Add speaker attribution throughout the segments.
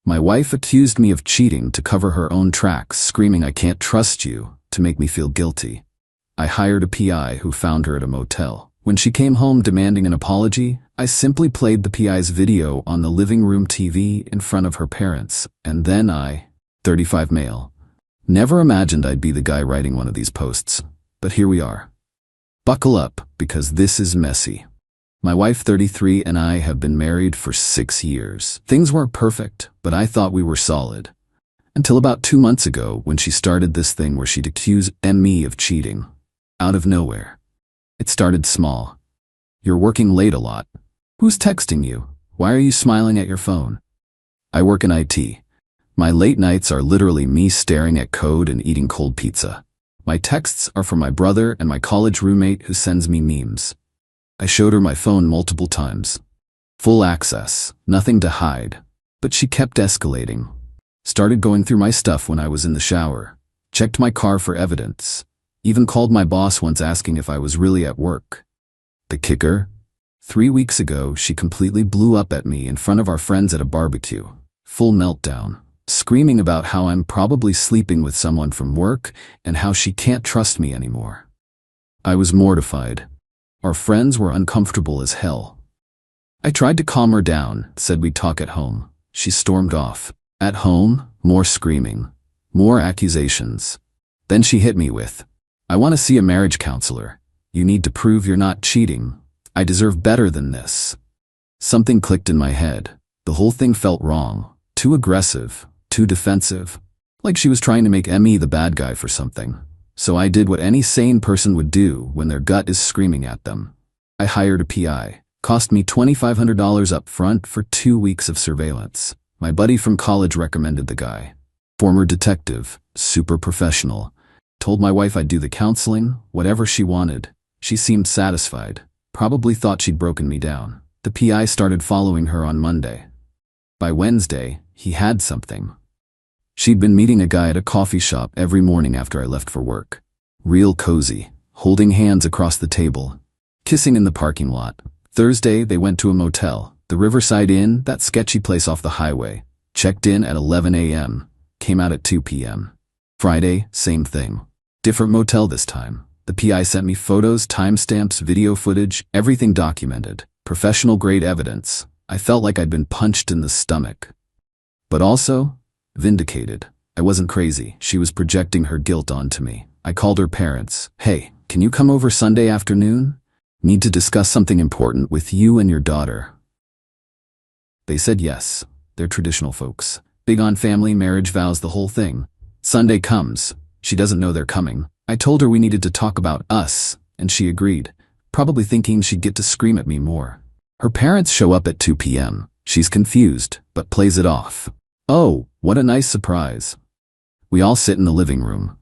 Speaker 1: My wife accused me of cheating to cover her own tracks, screaming "I can't trust you" to make me feel guilty. I hired a PI who found her at a motel. When she came home demanding an apology, I simply played the PI's video on the living room TV in front of her parents, and then 35 male. Never imagined I'd be the guy writing one of these posts, but here we are. Buckle up, because this is messy. My wife, 33, and I have been married for 6 years. Things weren't perfect, but I thought we were solid. Until about 2 months ago, when she started this thing where she'd accuse me of cheating. Out of nowhere. It started small. "You're working late a lot. Who's texting you? Why are you smiling at your phone?" I work in IT. My late nights are literally me staring at code and eating cold pizza. My texts are from my brother and my college roommate who sends me memes. I showed her my phone multiple times. Full access, nothing to hide. But she kept escalating. Started going through my stuff when I was in the shower. Checked my car for evidence. Even called my boss once asking if I was really at work. The kicker? 3 weeks ago, she completely blew up at me in front of our friends at a barbecue. Full meltdown. Screaming about how I'm probably sleeping with someone from work and how she can't trust me anymore. I was mortified. Our friends were uncomfortable as hell. I tried to calm her down, said we'd talk at home. She stormed off. At home, more screaming. More accusations. Then she hit me with, "I want to see a marriage counselor. You need to prove you're not cheating. I deserve better than this." Something clicked in my head. The whole thing felt wrong. Too aggressive. Too defensive. Like she was trying to make me the bad guy for something. So I did what any sane person would do when their gut is screaming at them. I hired a PI. Cost me $2,500 up front for 2 weeks of surveillance. My buddy from college recommended the guy. Former detective. Super professional. Told my wife I'd do the counseling, whatever she wanted. She seemed satisfied. Probably thought she'd broken me down. The PI started following her on Monday. By Wednesday, he had something. She'd been meeting a guy at a coffee shop every morning after I left for work. Real cozy, holding hands across the table, kissing in the parking lot. Thursday, they went to a motel, the Riverside Inn, that sketchy place off the highway. Checked in at 11 a.m., came out at 2 p.m. Friday, same thing. Different motel this time. The PI sent me photos, timestamps, video footage, everything documented. Professional grade evidence. I felt like I'd been punched in the stomach. But also, vindicated. I wasn't crazy. She was projecting her guilt onto me. I called her parents. "Hey, can you come over Sunday afternoon? Need to discuss something important with you and your daughter." They said yes. They're traditional folks. Big on family, marriage vows, the whole thing. Sunday comes. She doesn't know they're coming. I told her we needed to talk about us, and she agreed, probably thinking she'd get to scream at me more. Her parents show up at 2 p.m. She's confused, but plays it off. Oh, what a nice surprise. We all sit in the living room.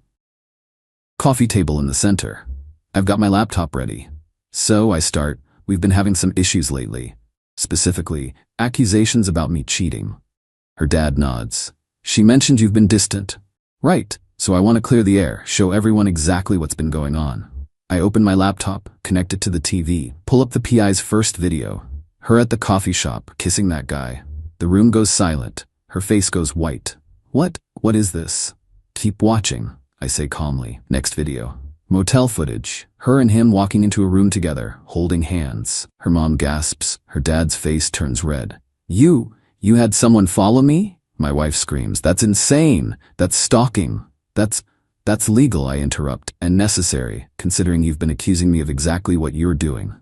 Speaker 1: Coffee table in the center. I've got my laptop ready. So I start, "We've been having some issues lately. Specifically, accusations about me cheating." Her dad nods. "She mentioned you've been distant." "Right, so I want to clear the air, show everyone exactly what's been going on." I open my laptop, connect it to the TV, pull up the PI's first video. Her at the coffee shop, kissing that guy. The room goes silent. Her face goes white. What is this?" "Keep watching," I say calmly. Next video. Motel footage. Her and him walking into a room together, holding hands. Her mom gasps. Her dad's face turns red. You had someone follow me?" My wife screams. "That's insane. That's stalking. That's legal," I interrupt, "and necessary, considering you've been accusing me of exactly what you're doing."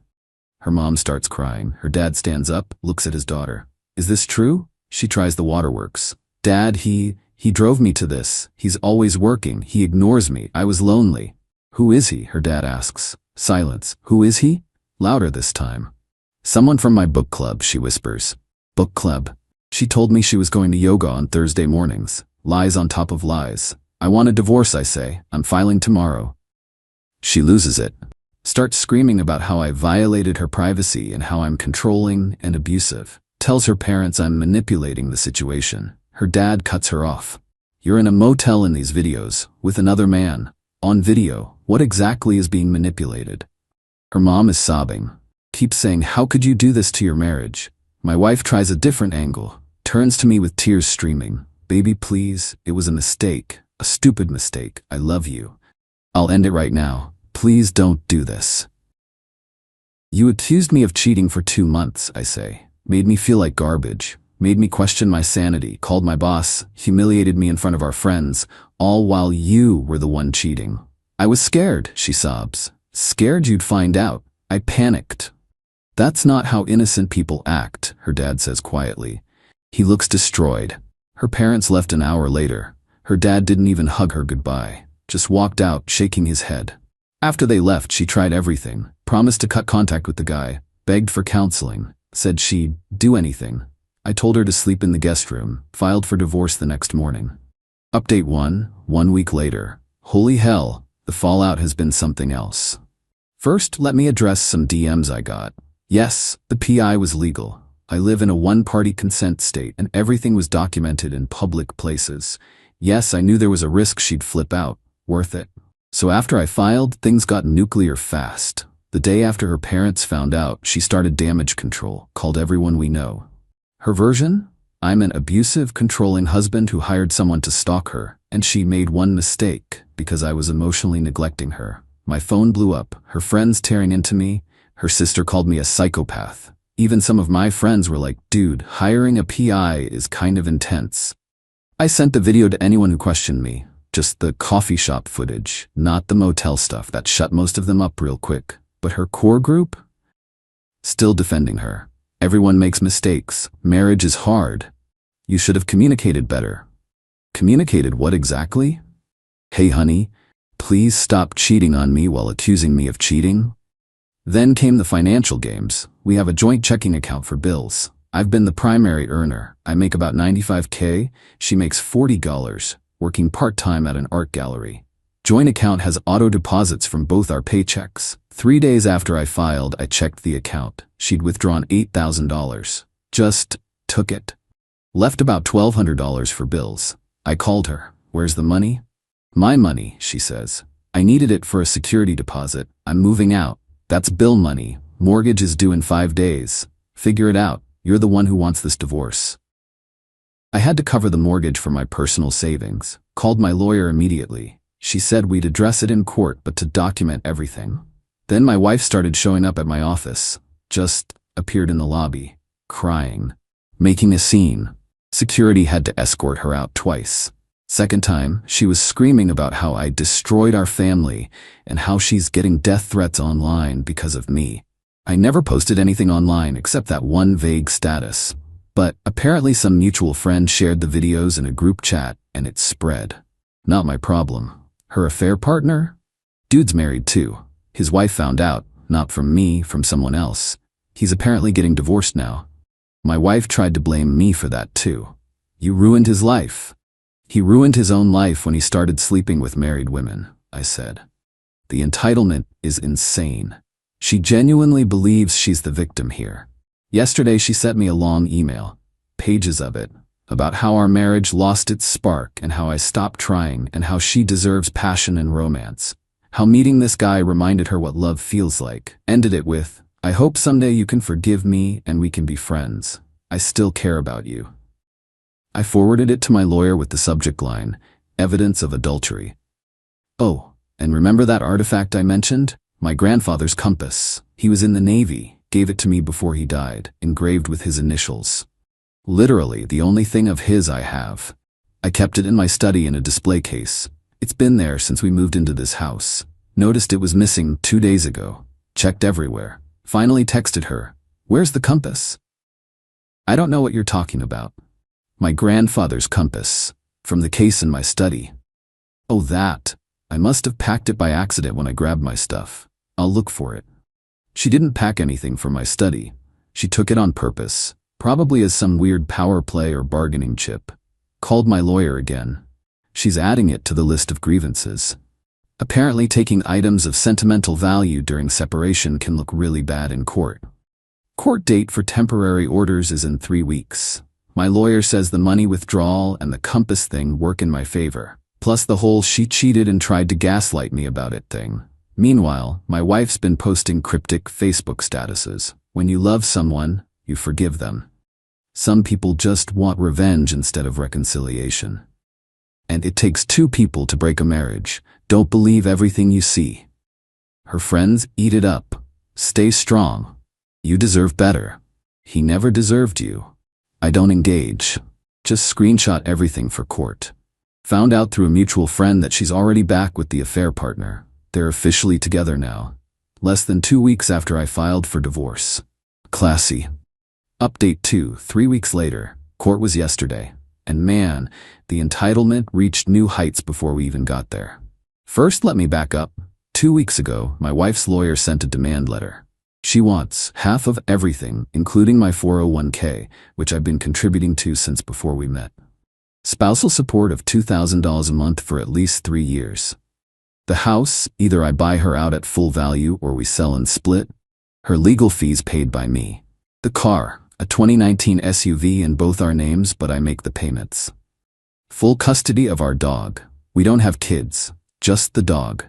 Speaker 1: Her mom starts crying. Her dad stands up, looks at his daughter. "Is this true?" She tries the waterworks. "Dad, he drove me to this. He's always working. He ignores me. I was lonely." "Who is he?" her dad asks. Silence. "Who is he?" Louder this time. "Someone from my book club," she whispers. "Book club?" She told me she was going to yoga on Thursday mornings. Lies on top of lies. "I want a divorce," I say. "I'm filing tomorrow." She loses it. Starts screaming about how I violated her privacy and how I'm controlling and abusive. Tells her parents I'm manipulating the situation. Her dad cuts her off. "You're in a motel in these videos, with another man. On video, what exactly is being manipulated?" Her mom is sobbing. Keeps saying, "How could you do this to your marriage?" My wife tries a different angle. turns to me with tears streaming. Baby, please, it was a mistake. A stupid mistake. I love you. I'll end it right now. Please don't do this. You accused me of cheating for 2 months, I say. Made me feel like garbage. Made me question my sanity. Called my boss. Humiliated me in front of our friends. All while you were the one cheating. I was scared, she sobs. Scared you'd find out. I panicked. That's not how innocent people act, her dad says quietly. He looks destroyed. Her parents left an hour later. Her dad didn't even hug her goodbye. Just walked out, shaking his head. After they left, she tried everything. Promised to cut contact with the guy. Begged for counseling. Said she'd do anything. I told her to sleep in the guest room. Filed for divorce the next morning. Update 1 week later. Holy hell, the fallout has been something else. First, let me address some DMs I got. Yes, the PI was legal. I live in a one-party consent state and everything was documented in public places. Yes, I knew there was a risk she'd flip out. Worth it. So after I filed, things got nuclear fast. The day after her parents found out, she started damage control, called everyone we know. Her version? I'm an abusive, controlling husband who hired someone to stalk her, and she made one mistake because I was emotionally neglecting her. My phone blew up, her friends tearing into me, her sister called me a psychopath. Even some of my friends were like, dude, hiring a PI is kind of intense. I sent the video to anyone who questioned me. Just the coffee shop footage, not the motel stuff that shut most of them up real quick. But her core group? Still defending her. Everyone makes mistakes. Marriage is hard. You should have communicated better. Communicated what exactly? Hey honey, please stop cheating on me while accusing me of cheating. Then came the financial games. We have a joint checking account for bills. I've been the primary earner. I make about $95K. She makes $40, working part-time at an art gallery. Joint account has auto deposits from both our paychecks. 3 days after I filed, I checked the account. She'd withdrawn $8,000. Just took it. Left about $1,200 for bills. I called her. Where's the money? My money, she says. I needed it for a security deposit. I'm moving out. That's bill money. Mortgage is due in 5 days. Figure it out. You're the one who wants this divorce. I had to cover the mortgage for my personal savings. Called my lawyer immediately. She said we'd address it in court, but to document everything. Then my wife started showing up at my office. Just appeared in the lobby, crying, making a scene. Security had to escort her out twice. Second time, she was screaming about how I destroyed our family and how she's getting death threats online because of me. I never posted anything online except that one vague status. But apparently some mutual friend shared the videos in a group chat and it spread. Not my problem. Her affair partner? Dude's married too. His wife found out, not from me, from someone else. He's apparently getting divorced now. My wife tried to blame me for that too. You ruined his life. He ruined his own life when he started sleeping with married women, I said. The entitlement is insane. She genuinely believes she's the victim here. Yesterday she sent me a long email, pages of it, about how our marriage lost its spark and how I stopped trying and how she deserves passion and romance. How meeting this guy reminded her what love feels like. Ended it with, I hope someday you can forgive me and we can be friends. I still care about you. I forwarded it to my lawyer with the subject line, evidence of adultery. Oh, and remember that artifact I mentioned? My grandfather's compass. He was in the Navy, gave it to me before he died, engraved with his initials. Literally the only thing of his I have. I kept it in my study in a display case. It's been there since we moved into this house. Noticed it was missing 2 days ago. Checked everywhere. Finally texted her. Where's the compass? I don't know what you're talking about. My grandfather's compass. From the case in my study. Oh, that. I must have packed it by accident when I grabbed my stuff. I'll look for it. She didn't pack anything for my study. She took it on purpose. Probably as some weird power play or bargaining chip. Called my lawyer again. She's adding it to the list of grievances. Apparently taking items of sentimental value during separation can look really bad in court. Court date for temporary orders is in 3 weeks. My lawyer says the money withdrawal and the compass thing work in my favor. Plus the whole she cheated and tried to gaslight me about it thing. Meanwhile, my wife's been posting cryptic Facebook statuses. When you love someone, you forgive them. Some people just want revenge instead of reconciliation. And it takes two people to break a marriage. Don't believe everything you see. Her friends, eat it up. Stay strong. You deserve better. He never deserved you. I don't engage. Just screenshot everything for court. Found out through a mutual friend that she's already back with the affair partner. They're officially together now. Less than 2 weeks after I filed for divorce. Classy. Update 2, 3 weeks later. Court was yesterday. And man, the entitlement reached new heights before we even got there. First, let me back up. 2 weeks ago, my wife's lawyer sent a demand letter. She wants half of everything, including my 401k, which I've been contributing to since before we met. Spousal support of $2,000 a month for at least 3 years. The house, either I buy her out at full value or we sell and split. Her legal fees paid by me. The car, a 2019 SUV in both our names, but I make the payments. Full custody of our dog. We don't have kids, just the dog.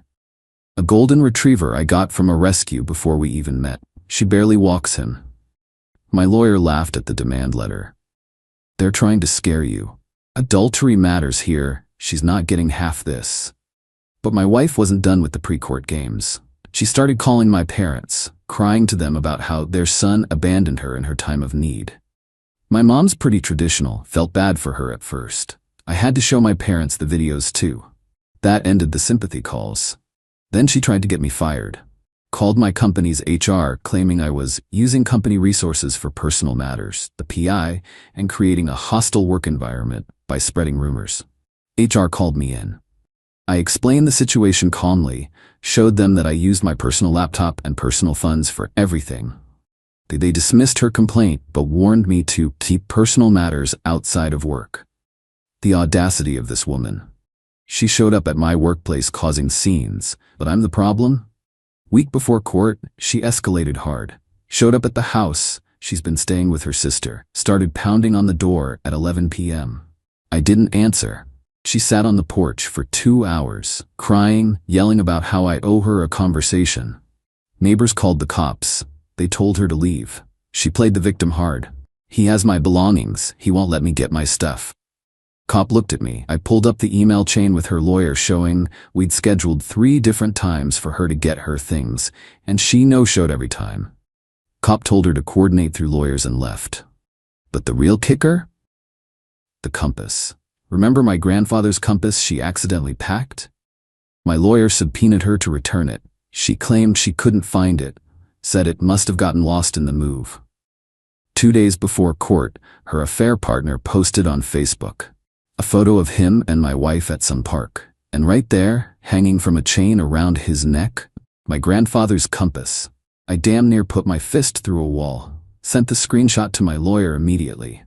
Speaker 1: A golden retriever I got from a rescue before we even met. She barely walks him. My lawyer laughed at the demand letter. They're trying to scare you. Adultery matters here. She's not getting half this. But my wife wasn't done with the pre-court games. She started calling my parents, crying to them about how their son abandoned her in her time of need. My mom's pretty traditional, felt bad for her at first. I had to show my parents the videos too. That ended the sympathy calls. Then she tried to get me fired. Called my company's HR, claiming I was using company resources for personal matters, the PI, and creating a hostile work environment by spreading rumors. HR called me in. I explained the situation calmly, showed them that I used my personal laptop and personal funds for everything. They dismissed her complaint, but warned me to keep personal matters outside of work. The audacity of this woman. She showed up at my workplace causing scenes, but I'm the problem? Week before court, she escalated hard. Showed up at the house, she's been staying with her sister, started pounding on the door at 11 p.m. I didn't answer. She sat on the porch for 2 hours, crying, yelling about how I owe her a conversation. Neighbors called the cops. They told her to leave. She played the victim hard. He has my belongings. He won't let me get my stuff. Cop looked at me. I pulled up the email chain with her lawyer showing we'd scheduled 3 different times for her to get her things, and she no-showed every time. Cop told her to coordinate through lawyers and left. But the real kicker? The compass. Remember my grandfather's compass she accidentally packed? My lawyer subpoenaed her to return it. She claimed she couldn't find it, said it must have gotten lost in the move. 2 days before court, her affair partner posted on Facebook a photo of him and my wife at some park, and right there, hanging from a chain around his neck, my grandfather's compass. I damn near put my fist through a wall, sent the screenshot to my lawyer immediately.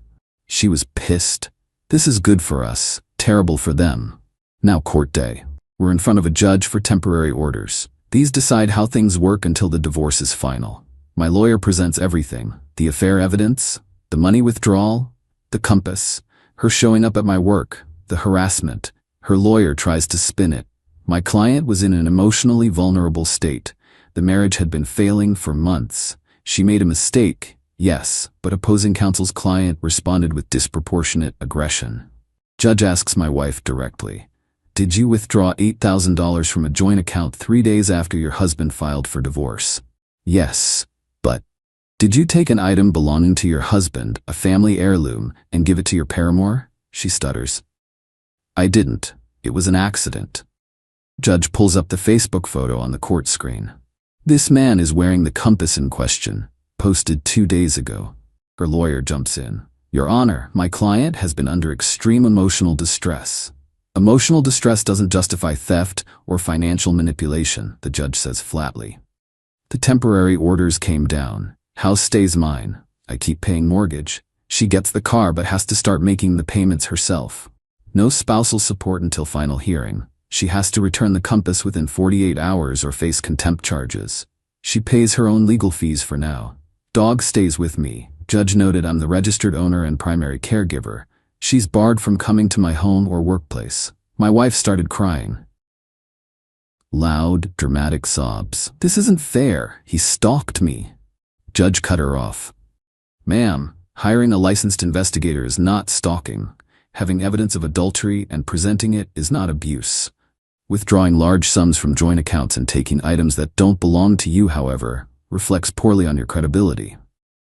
Speaker 1: She was pissed. This is good for us, terrible for them. Now court day. We're in front of a judge for temporary orders. These decide how things work until the divorce is final. My lawyer presents everything: the affair evidence, the money withdrawal, the compass, her showing up at my work, the harassment. Her lawyer tries to spin it. My client was in an emotionally vulnerable state. The marriage had been failing for months. She made a mistake, yes, but opposing counsel's client responded with disproportionate aggression. Judge asks my wife directly, "Did you withdraw $8,000 from a joint account 3 days after your husband filed for divorce?" "Yes, but..." "Did you take an item belonging to your husband, a family heirloom, and give it to your paramour?" She stutters. "I didn't. It was an accident." Judge pulls up the Facebook photo on the court screen. This man is wearing the compass in question, posted 2 days ago. Her lawyer jumps in. "Your Honor, my client has been under extreme emotional distress." "Emotional distress doesn't justify theft or financial manipulation," the judge says flatly. The temporary orders came down. House stays mine. I keep paying mortgage. She gets the car but has to start making the payments herself. No spousal support until final hearing. She has to return the compass within 48 hours or face contempt charges. She pays her own legal fees for now. Dog stays with me. Judge noted I'm the registered owner and primary caregiver. She's barred from coming to my home or workplace. My wife started crying. Loud, dramatic sobs. "This isn't fair. He stalked me." Judge cut her off. "Ma'am, Hiring a licensed investigator is not stalking. Having evidence of adultery and presenting it is not abuse. Withdrawing large sums from joint accounts and taking items that don't belong to you, however, reflects poorly on your credibility.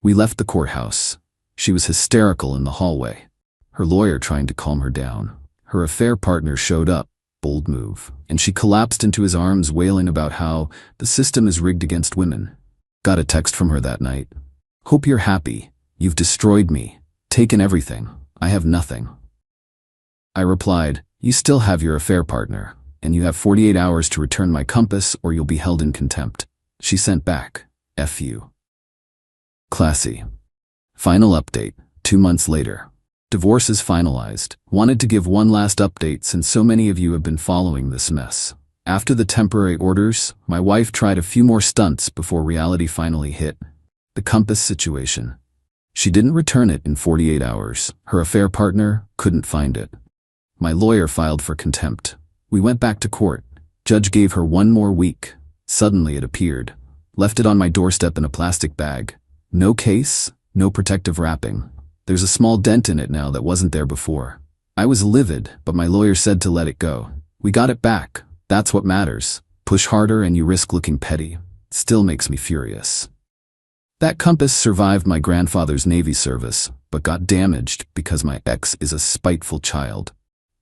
Speaker 1: We left the courthouse. She was hysterical in the hallway, her lawyer trying to calm her down. Her affair partner showed up, bold move, and she collapsed into his arms wailing about how the system is rigged against women. Got a text from her that night. "Hope you're happy. You've destroyed me, taken everything. I have nothing." I replied, "You still have your affair partner, and you have 48 hours to return my compass or you'll be held in contempt." She sent back, "F you." Classy. Final update, 2 months later. Divorce is finalized. Wanted to give one last update since so many of you have been following this mess. After the temporary orders, my wife tried a few more stunts before reality finally hit. The compass situation. She didn't return it in 48 hours. Her affair partner couldn't find it. My lawyer filed for contempt. We went back to court. Judge gave her 1 more week. Suddenly it appeared. Left it on my doorstep in a plastic bag. No case, no protective wrapping. There's a small dent in it now that wasn't there before. I was livid, but my lawyer said to let it go. We got it back. That's what matters. Push harder and you risk looking petty. Still makes me furious. That compass survived my grandfather's Navy service, but got damaged because my ex is a spiteful child.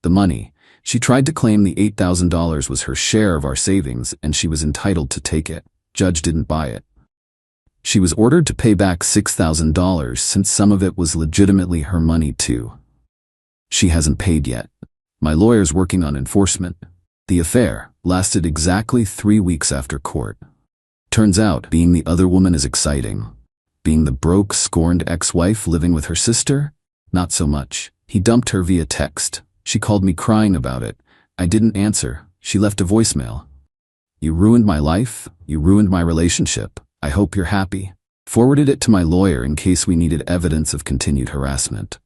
Speaker 1: The money. She tried to claim the $8,000 was her share of our savings and she was entitled to take it. Judge didn't buy it. She was ordered to pay back $6,000 since some of it was legitimately her money too. She hasn't paid yet. My lawyer's working on enforcement. The affair lasted exactly 3 weeks after court. Turns out being the other woman is exciting. Being the broke, scorned ex-wife living with her sister? Not so much. He dumped her via text. She called me crying about it. I didn't answer. She left a voicemail. "You ruined my life. You ruined my relationship. I hope you're happy." Forwarded it to my lawyer in case we needed evidence of continued harassment.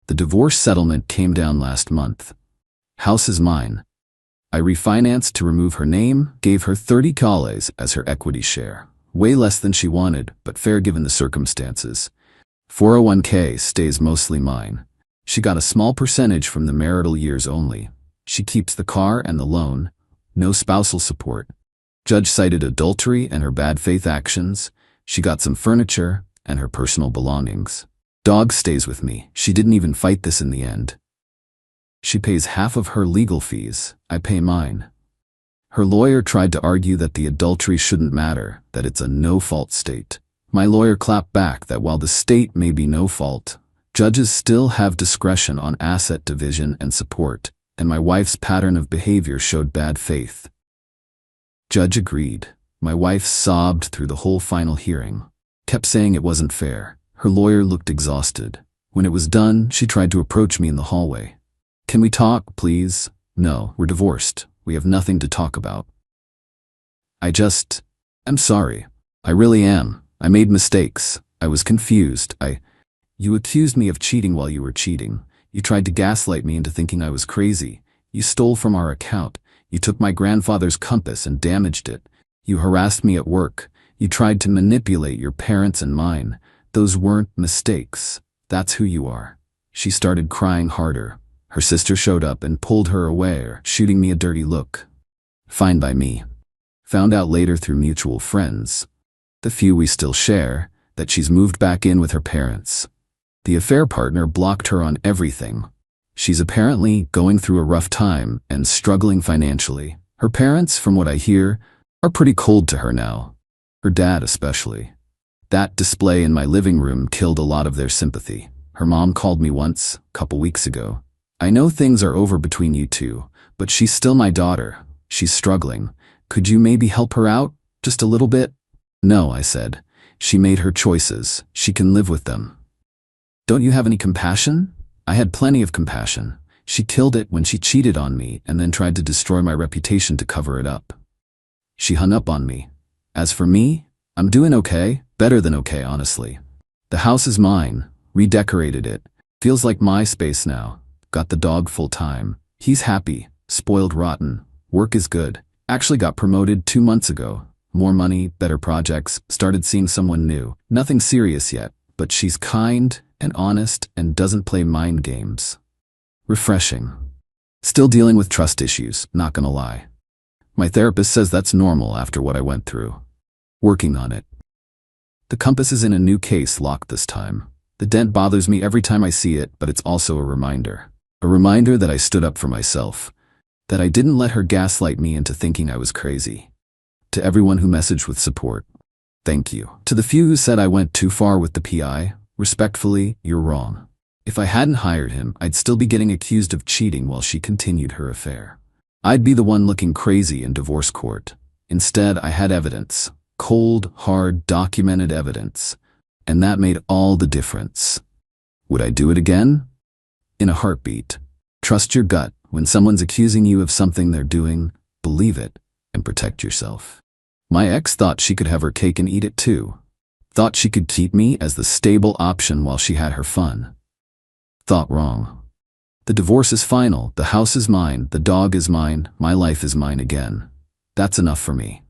Speaker 1: The divorce settlement came down last month. House is mine. I refinanced to remove her name, gave her 30 Qleys as her equity share. Way less than she wanted, but fair given the circumstances. 401k stays mostly mine. She got a small percentage from the marital years only. She keeps the car and the loan. No spousal support. Judge cited adultery and her bad faith actions. She got some furniture and her personal belongings. Dog stays with me. She didn't even fight this in the end. She pays half of her legal fees. I pay mine. Her lawyer tried to argue that the adultery shouldn't matter, that it's a no-fault state. My lawyer clapped back that while the state may be no fault, judges still have discretion on asset division and support, and my wife's pattern of behavior showed bad faith. Judge agreed. My wife sobbed through the whole final hearing. Kept saying it wasn't fair. Her lawyer looked exhausted. When it was done, she tried to approach me in the hallway. "Can we talk, please?" "No, we're divorced. We have nothing to talk about." I'm sorry. I really am. I made mistakes. I was confused. You accused me of cheating while you were cheating. You tried to gaslight me into thinking I was crazy. You stole from our account. You took my grandfather's compass and damaged it. You harassed me at work. You tried to manipulate your parents and mine. Those weren't mistakes. That's who you are. She started crying harder. Her sister showed up and pulled her away, shooting me a dirty look. Fine by me. Found out later through mutual friends, the few we still share, that she's moved back in with her parents. The affair partner blocked her on everything. She's apparently going through a rough time and struggling financially. Her parents, from what I hear, are pretty cold to her now. Her dad especially. That display in my living room killed a lot of their sympathy. Her mom called me once, a couple weeks ago. "I know things are over between you two, but she's still my daughter. She's struggling. Could you maybe help her out? Just a little bit?" "No," I said. "She made her choices. She can live with them." "Don't you have any compassion?" I had plenty of compassion. She killed it when she cheated on me and then tried to destroy my reputation to cover it up. She hung up on me. As for me, I'm doing okay, better than okay, honestly. The house is mine, redecorated it. Feels like my space now. Got the dog full-time. He's happy, spoiled rotten. Work is good. Actually got promoted 2 months ago. More money, better projects, started seeing someone new. Nothing serious yet, but she's kind and honest and doesn't play mind games. Refreshing. Still dealing with trust issues, not gonna lie. My therapist says that's normal after what I went through. Working on it. The compass is in a new case, locked this time. The dent bothers me every time I see it, but it's also a reminder. A reminder that I stood up for myself. That I didn't let her gaslight me into thinking I was crazy. To everyone who messaged with support, thank you. To the few who said I went too far with the PI, respectfully, you're wrong. If I hadn't hired him, I'd still be getting accused of cheating while she continued her affair. I'd be the one looking crazy in divorce court. Instead, I had evidence. Cold, hard, documented evidence. And that made all the difference. Would I do it again? In a heartbeat. Trust your gut. When someone's accusing you of something they're doing, believe it and protect yourself. My ex thought she could have her cake and eat it too. Thought she could keep me as the stable option while she had her fun. Thought wrong. The divorce is final, the house is mine, the dog is mine, my life is mine again. That's enough for me.